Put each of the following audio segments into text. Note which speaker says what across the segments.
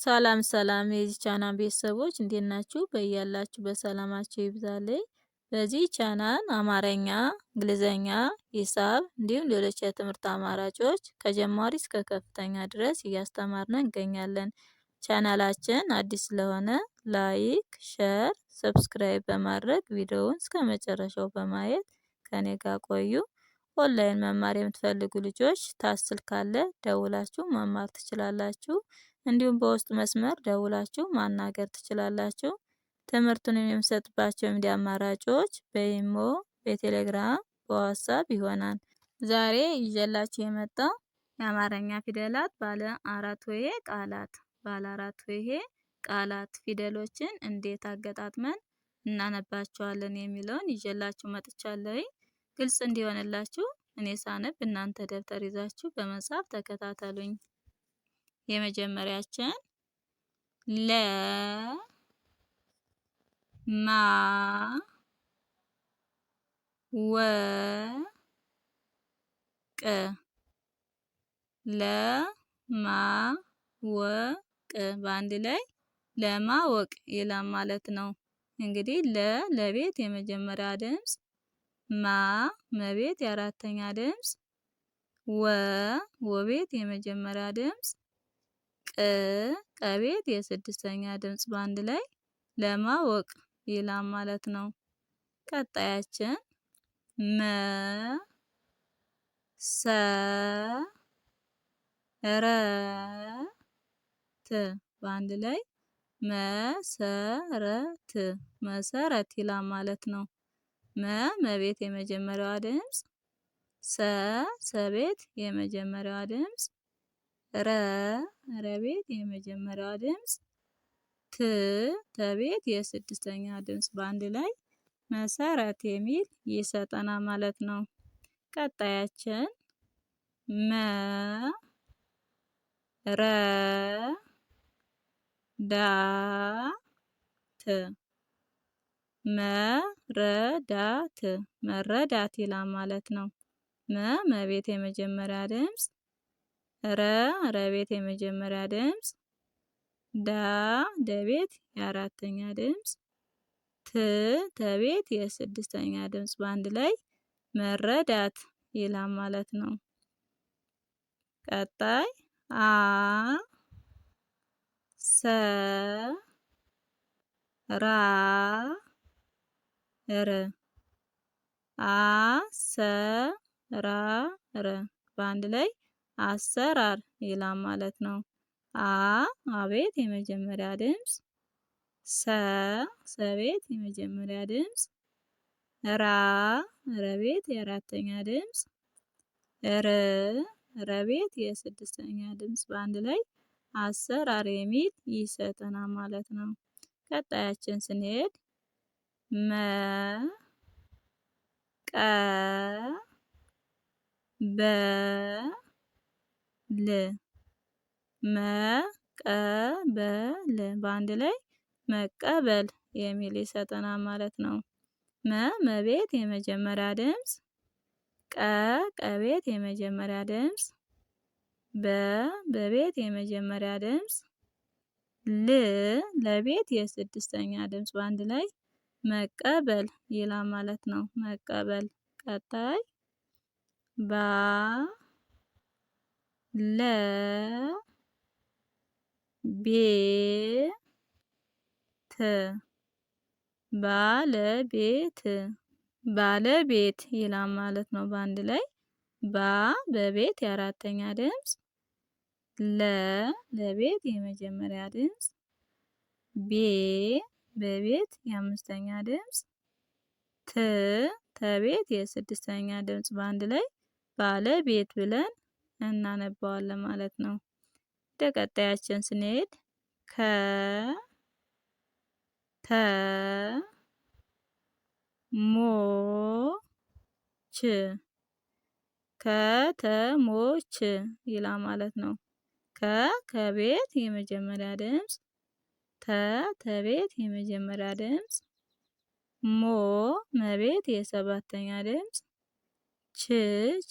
Speaker 1: ሰላም ሰላም የዚህ ቻናል ቤተሰቦች እንዴት ናችሁ? በያላችሁ በሰላማችሁ ይብዛልኝ። በዚህ ቻናል አማርኛ፣ እንግሊዘኛ፣ ሂሳብ እንዲሁም ሌሎች የትምህርት አማራጮች ከጀማሪ እስከ ከፍተኛ ድረስ እያስተማርን እንገኛለን። ቻናላችን አዲስ ስለሆነ ላይክ፣ ሼር፣ ሰብስክራይብ በማድረግ ቪዲዮውን እስከ መጨረሻው በማየት ከኔ ጋር ቆዩ። ኦንላይን መማር የምትፈልጉ ልጆች ታች ስልክ አለ ደውላችሁ መማር ትችላላችሁ። እንዲሁም በውስጥ መስመር ደውላችሁ ማናገር ትችላላችሁ። ትምህርቱን የምሰጥባቸው የሚዲያ አማራጮች በኢሞ፣ በቴሌግራም፣ በዋትስአፕ ይሆናል። ዛሬ ይዤላችሁ የመጣው የአማርኛ ፊደላት ባለ አራት ሆሄ ቃላት ቃላት ፊደሎችን እንዴት አገጣጥመን እናነባቸዋለን የሚለውን ይዤላችሁ መጥቻለሁ። ግልጽ እንዲሆንላችሁ እኔ ሳነብ እናንተ ደብተር ይዛችሁ በመጻፍ ተከታተሉኝ። የመጀመሪያችን ለ ማ ወ ቅ ለ ማ ወ ቅ በአንድ ላይ ለማወቅ ይላል ማለት ነው። እንግዲህ ለቤት የመጀመሪያ ድምጽ፣ ማ መቤት የአራተኛ ድምጽ፣ ወቤት የመጀመሪያ ድምጽ፣ ቀቤት የስድስተኛ ድምጽ በአንድ ላይ ለማወቅ ይላል ማለት ነው። ቀጣያችን መ ሰ ረ ት በአንድ ላይ መሰረት መሰረት ይላል ማለት ነው። መቤት የመጀመሪያዋ ድምጽ፣ ሰቤት የመጀመሪያዋ ድምጽ፣ ረቤት የመጀመሪያዋ ድምጽ፣ ተቤት የስድስተኛ ድምጽ በአንድ ላይ መሰረት የሚል ይሰጠናል ማለት ነው። ቀጣያችን መ ረ ዳ ት መረዳት መረዳት ይላል ማለት ነው። መቤት የመጀመሪያ ድምጽ፣ ረቤት የመጀመሪያ ድምጽ፣ ደቤት የአራተኛ ድምጽ፣ ተቤት የስድስተኛ ድምጽ በአንድ ላይ መረዳት ይላል ማለት ነው። ቀጣይ ሰ ራ ር አሰራር በአንድ ላይ አሰራር ይላል ማለት ነው። አቤት የመጀመሪያ ድምጽ፣ ሰቤት የመጀመሪያ ድምጽ፣ ረቤት የአራተኛ ድምጽ፣ ረቤት የስድስተኛ ድምጽ በአንድ ላይ አሰራር የሚል ይሰጠናል ማለት ነው። ቀጣያችን ስንሄድ መ ቀ በ ል መቀበል በአንድ ላይ መቀበል የሚል ይሰጠናል ማለት ነው። መቤት የመጀመሪያ ድምጽ፣ ቀቤት የመጀመሪያ ድምጽ፣ በቤት የመጀመሪያ ድምጽ፣ ለቤት የስድስተኛ ድምጽ በአንድ ላይ መቀበል ይላል ማለት ነው። መቀበል። ቀጣይ ባ ለ ቤ ት ባለቤት ባለቤት ይላል ማለት ነው። በአንድ ላይ በቤት የአራተኛ ድምጽ፣ ለቤት የመጀመሪያ ድምጽ፣ በቤት የአምስተኛ ድምጽ፣ ተቤት የስድስተኛ ድምጽ በአንድ ላይ ባለቤት ብለን እናነባዋለን ማለት ነው። ወደ ቀጣያችን ስንሄድ ከ ተ ሞ ች ከተሞች ይላል ማለት ነው። ከቤት የመጀመሪያ ድምጽ፣ ተቤት የመጀመሪያ ድምጽ፣ መቤት የሰባተኛ ድምጽ፣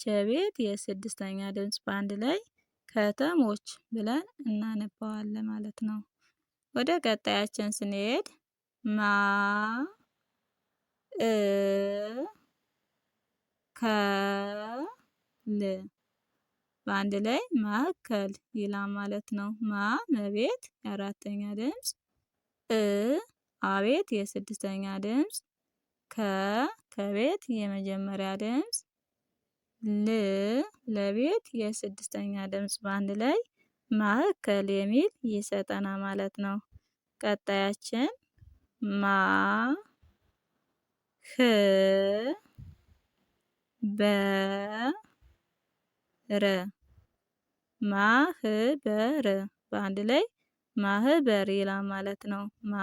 Speaker 1: ቸቤት የስድስተኛ ድምጽ በአንድ ላይ ከተሞች ብለን እናነባዋለን ማለት ነው። ወደ ቀጣያችን ስንሄድ ማ እ ከ ል በአንድ ላይ ማዕከል ይላል ማለት ነው። ማ መቤት የአራተኛ ድምፅ፣ እ አቤት የስድስተኛ ድምፅ፣ ከቤት የመጀመሪያ ድምፅ፣ ል ለቤት የስድስተኛ ድምፅ በአንድ ላይ ማዕከል የሚል ይሰጠናል ማለት ነው። ቀጣያችን ማ ህ በ ረ ማህበር በአንድ ላይ ማህበር ይላል ማለት ነው። ማ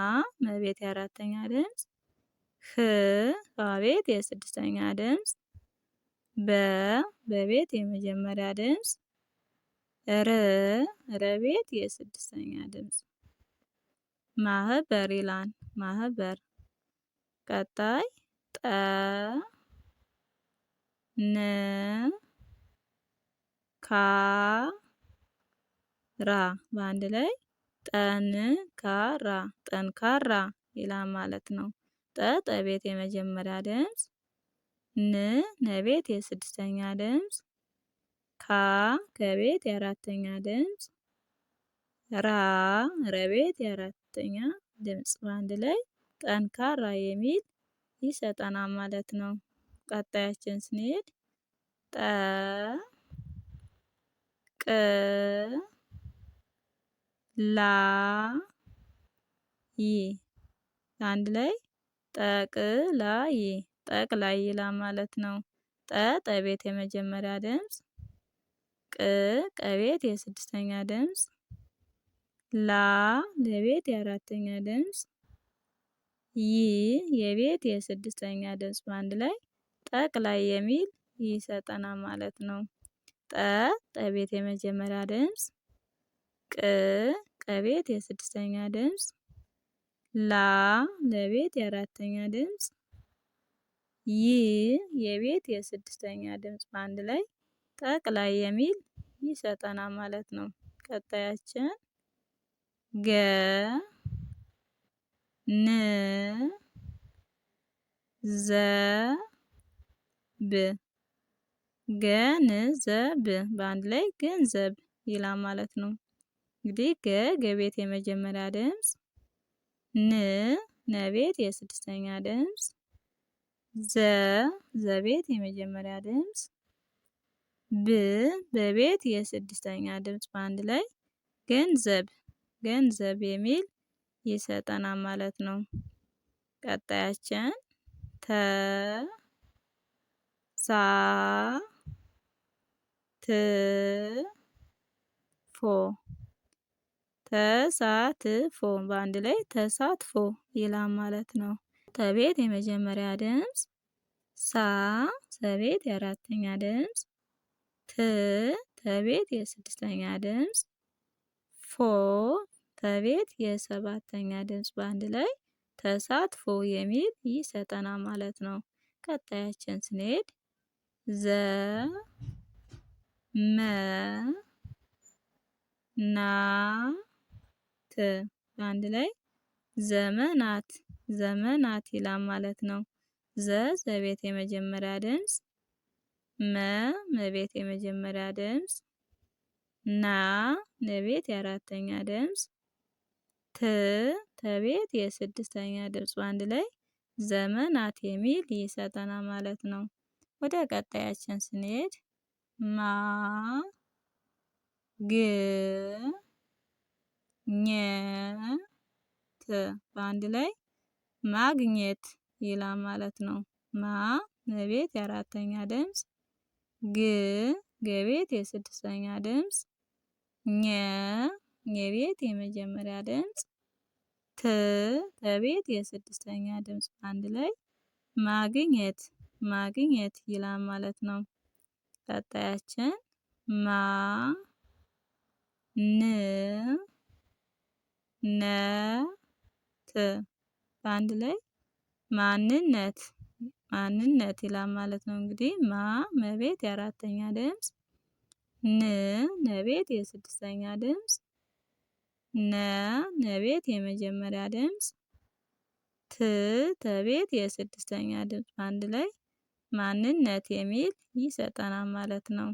Speaker 1: መቤት የአራተኛ ድምፅ፣ ህ በቤት የስድስተኛ ድምፅ፣ በቤት የመጀመሪያ ድምፅ፣ ረቤት የስድስተኛ ድምፅ ማህበር ይላል ማህበር። ቀጣይ ጠ ን ካ ራ በአንድ ላይ ጠንካራ ጠንካራ ይላል ማለት ነው። ጠቤት የመጀመሪያ ድምፅ፣ ነቤት የስድስተኛ ድምፅ፣ ከቤት የአራተኛ ድምፅ፣ ረቤት የአራተኛ ድምፅ በአንድ ላይ ጠንካራ የሚል ይሰጠናል ማለት ነው። ቀጣያችን ስንሄድ ጠ ቅ ላ ይ አንድ ላይ ጠቅላይ ጠቅላይ ይላል ማለት ነው። ጠቤት የመጀመሪያ ድምፅ፣ ቀቤት የስድስተኛ ድምፅ፣ ለቤት የአራተኛ ድምፅ፣ የቤት የስድስተኛ ድምፅ በአንድ ላይ ጠቅላይ የሚል ይሰጠናል ማለት ነው። ጠቤት የመጀመሪያ ድምፅ፣ ቀቤት የስድስተኛ ድምፅ፣ ለቤት የአራተኛ ድምፅ፣ የቤት የስድስተኛ ድምፅ በአንድ ላይ ጠቅላይ የሚል ይሰጠናል ማለት ነው። ቀጣያችን ገ ን ዘ ብ ገንዘብ በአንድ ላይ ገንዘብ ይላል ማለት ነው። እንግዲህ ገቤት የመጀመሪያ ድምፅ፣ ነቤት የስድስተኛ ድምፅ፣ ዘቤት የመጀመሪያ ድምፅ፣ በቤት የስድስተኛ ድምፅ በአንድ ላይ ገንዘብ የሚል ይሰጠናል ማለት ነው። ቀጣያችን ተ ሳ ት ፎ ተሳትፎ በአንድ ላይ ተሳትፎ ይላል ማለት ነው። ተቤት የመጀመሪያ ድምፅ፣ ሰቤት የአራተኛ ድምፅ፣ ተቤት የስድስተኛ ድምፅ፣ ተቤት የሰባተኛ ድምፅ በአንድ ላይ ተሳትፎ የሚል ይሰጠናል ማለት ነው። ቀጣያችን ስንሄድ ዘ መ ና ት በአንድ ላይ ዘመናት ይላል ማለት ነው። ዘቤት የመጀመሪያ ድምፅ፣ መቤት የመጀመሪያ ድምፅ፣ ነቤት የአራተኛ ድምፅ፣ ተቤት የስድስተኛ ድምፅ በአንድ ላይ ዘመናት የሚል ይሰጠናል ማለት ነው። ወደ ቀጣያችን ስንሄድ ማ ግ ኘ ት በአንድ ላይ ማግኘት ይላል ማለት ነው። መቤት የአራተኛ ድምፅ፣ ገቤት የስድስተኛ ድምፅ፣ የቤት የመጀመሪያ ድምፅ፣ ተቤት የስድስተኛ ድምፅ በአንድ ላይ ማግኘት ይላል ማለት ነው። ቀጣያችን ማ ን ነ ት በአንድ ላይ ማንነት ይላል ማለት ነው። እንግዲህ መቤት የአራተኛ ድምፅ፣ ን ነቤት የስድስተኛ ድምፅ ነቤት የመጀመሪያ ድምፅ ተቤት የስድስተኛ ድምፅ አንድ ላይ ማንነት የሚል ይሰጠናል ማለት ነው።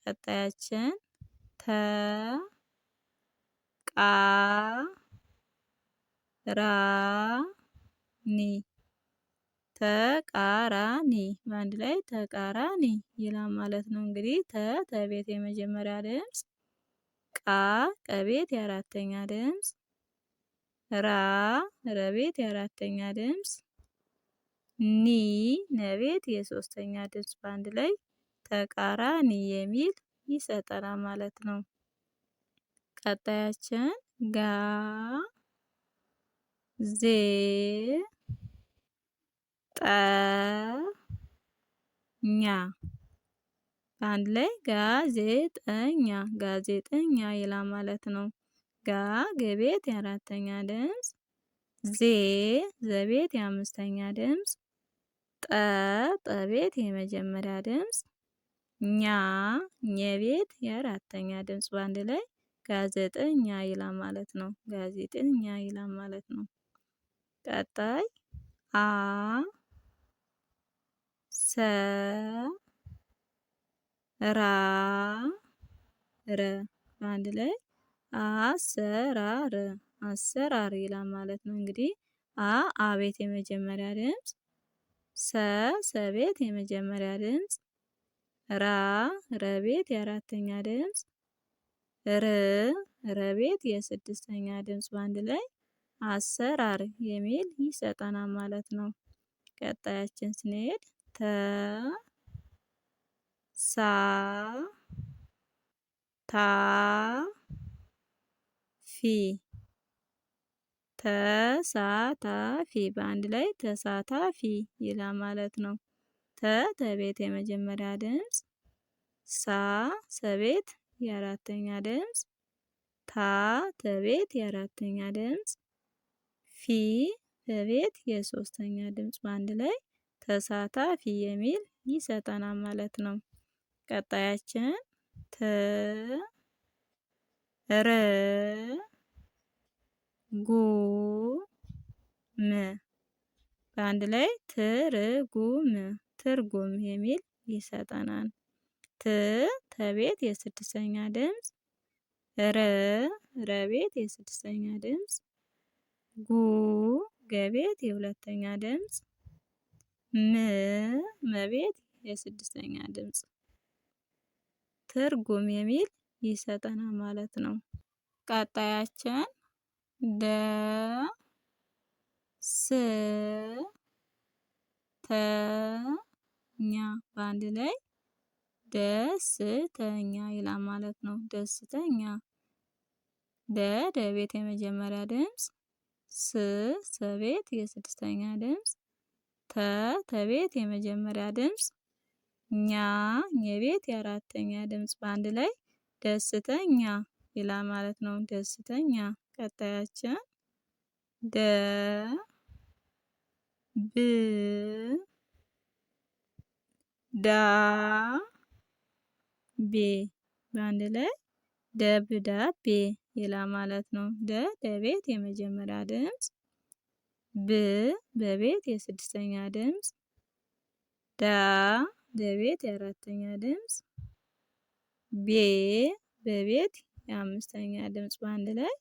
Speaker 1: ቀጣያችን ተቃራኒ ተቃራኒ በአንድ ላይ ተቃራኒ ይላል ማለት ነው። እንግዲህ ተቤት የመጀመሪያ ድምፅ ቀቤት የአራተኛ ድምፅ ረቤት የአራተኛ ድምፅ ነቤት የሶስተኛ ድምፅ በአንድ ላይ ተቃራኒ የሚል ይሰጠናል ማለት ነው። ቀጣያችን ጋዜጠኛ በአንድ ላይ ጋዜጠኛ ይላል ማለት ነው። ገቤት የአራተኛ ድምፅ ዘቤት የአምስተኛ ድምፅ ጠቤት የመጀመሪያ ድምፅ ኘቤት የአራተኛ ድምፅ በአንድ ላይ ጋዜጠኛ ይላል ማለት ነው። ጋዜጠኛ ይላል ማለት ነው። ቀጣይ ረ በአንድ ላይ አሰራር ይላል ማለት ነው። እንግዲህ አቤት የመጀመሪያ ድምፅ ሰቤት የመጀመሪያ ድምፅ ረቤት የአራተኛ ድምፅ ረቤት የስድስተኛ ድምፅ በአንድ ላይ አሰራር የሚል ይሰጠናል ማለት ነው። ቀጣያችን ስንሄድ ተሳታፊ በአንድ ላይ ተሳታፊ ይላል ማለት ነው። ተቤት የመጀመሪያ ድምፅ ሰቤት የአራተኛ ድምፅ ተቤት የአራተኛ ድምፅ በቤት የሶስተኛ ድምፅ በአንድ ላይ ተሳታፊ የሚል ይሰጠናል ማለት ነው። ቀጣያችን ትርጉም በአንድ ላይ ትርጉም የሚል ይሰጠናል። ተቤት የስድስተኛ ድምፅ ረቤት የስድስተኛ ድምፅ ገቤት የሁለተኛ ድምፅ መቤት የስድስተኛ ድምፅ ትርጉም የሚል ይሰጠናል ማለት ነው። ቀጣያችን ደስተኛ በአንድ ላይ ደስተኛ ይላል ማለት ነው። ደስተኛ ደቤት የመጀመሪያ ድምፅ ሰቤት የስድስተኛ ድምፅ ተቤት የመጀመሪያ ድምፅ ኘቤት የአራተኛ ድምፅ በአንድ ላይ ደስተኛ ይላል ማለት ነው። ደስተኛ ቀጣያችን ደብዳቤ በአንድ ላይ ደብዳቤ ይላል ማለት ነው። ደቤት የመጀመሪያ ድምፅ በቤት የስድስተኛ ድምፅ ደቤት የአራተኛ ድምፅ በቤት የአምስተኛ ድምፅ በአንድ ላይ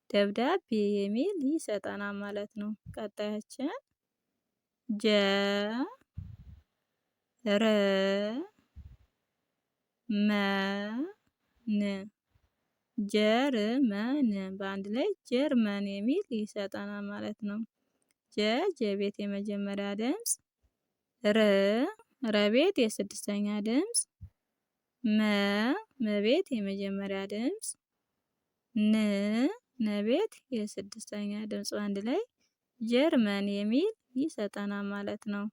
Speaker 1: ደብዳቤ የሚል ይሰጠናል ማለት ነው። ቀጣያችን ጀርመን በአንድ ላይ ጀርመን የሚል ይሰጠናል ማለት ነው። ጀቤት የመጀመሪያ ድምፅ ረቤት የስድስተኛ ድምፅ መቤት የመጀመሪያ ድምፅ ነቤት የስድስተኛ ድምፅ አንድ ላይ ጀርመን የሚል ይሰጠናል ማለት ነው።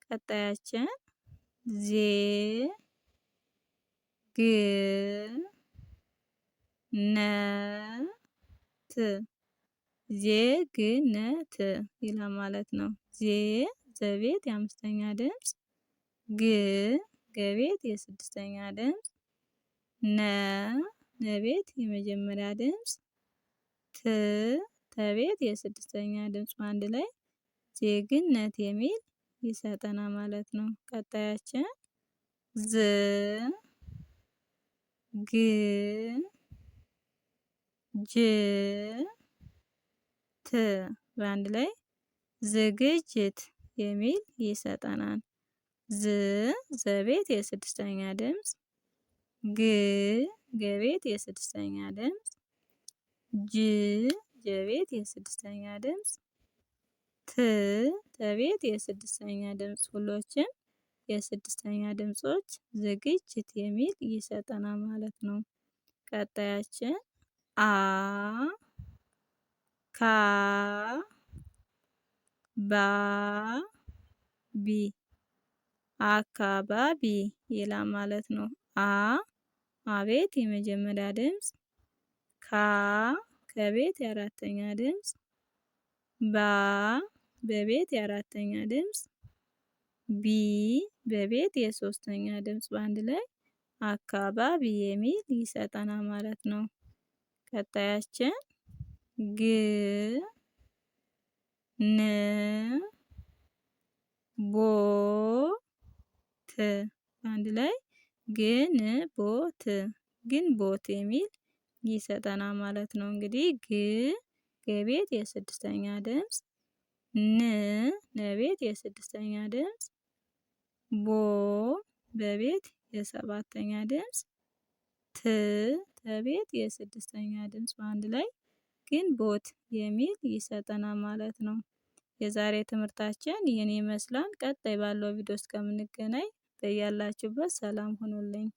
Speaker 1: ቀጣያችን ዜግነት ይላል ማለት ነው። ዘቤት የአምስተኛ ድምፅ ገቤት የስድስተኛ ድምፅ ነ ነቤት የመጀመሪያ ድምፅ ት ተቤት የስድስተኛ ድምፅ አንድ ላይ ዜግነት የሚል ይሰጠናል ማለት ነው። ቀጣያችን ዝ ግ ጅ ት በአንድ ላይ ዝግጅት የሚል ይሰጠናል። ዝ ዘቤት የስድስተኛ ድምፅ ግ ገቤት የስድስተኛ ድምፅ ጅ ጀቤት የስድስተኛ ድምፅ ት ተቤት የስድስተኛ ድምፅ ሁሎችን የስድስተኛ ድምጾች ዝግጅት የሚል ይሰጠናል ማለት ነው። ቀጣያችን አ ካ ባ ቢ አካባቢ ይላል ማለት ነው። አቤት የመጀመሪያ ድምፅ ካ ከቤት የአራተኛ ድምፅ ባ በቤት የአራተኛ ድምፅ ቢ በቤት የሶስተኛ ድምፅ በአንድ ላይ አካባቢ የሚል ይሰጠናል ማለት ነው። ቀጣያችን ግ ን ቦ ት በአንድ ላይ ግንቦት ግንቦት የሚል ይሰጠናል ማለት ነው። እንግዲህ ግ ገቤት የስድስተኛ ድምፅ ን ነቤት የስድስተኛ ድምፅ ቦ በቤት የሰባተኛ ድምፅ ት ተቤት የስድስተኛ ድምፅ በአንድ ላይ ግንቦት የሚል ይሰጠናል ማለት ነው። የዛሬ ትምህርታችን ይህን ይመስላል። ቀጣይ ባለው ቪዲዮ እስከምንገናኝ በያላችሁበት ሰላም ሁኑልኝ።